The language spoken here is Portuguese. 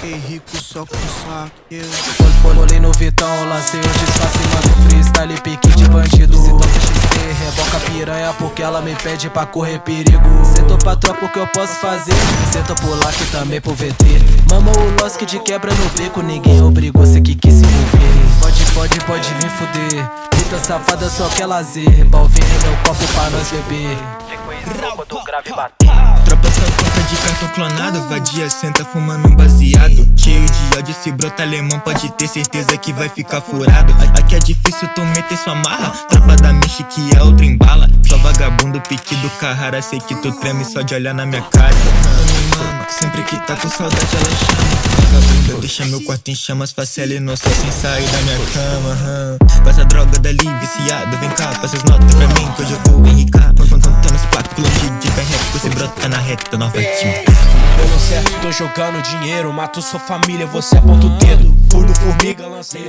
Fiquei rico só com saque. Bolei no Vitão, lancei o disfarce, mano, freestyle, pique de bandido. Se toca XT, reboca piranha porque ela me pede pra correr perigo. Sentou pra tropa o que eu posso fazer, senta por lá que também pro VT. Mama o Losk de quebra no beco, ninguém obrigou, cê que quis se envolver. Pode vir fuder, puta safada só quer lazer. Balvinho meu copo pra nós beber. Quando o grave bater. Tropa só conta de cartão clonado, vadia senta fumando um baseado. Cheio de ódio, esse brota alemão pode ter certeza que vai ficar furado. Aqui é difícil tu meter sua marra, tropa da Michi que é outra embala. Só vagabundo, pique do Carrara, sei que tu treme só de olhar na minha cara. Me mama, sempre que tá com saudade ela chama. Vagabunda, deixa meu quarto em chamas, faça ela inocente sem sair da minha cama. Passa droga dali, viciado, vem cá, passa as notas pra mim que hoje eu vou enricar. Contando os platos, longe de perreco, você brota na reta, nós vai te matar. Pelo certo tô jogando dinheiro, mato sua família, você aponta o dedo. Fui no formiga, lancei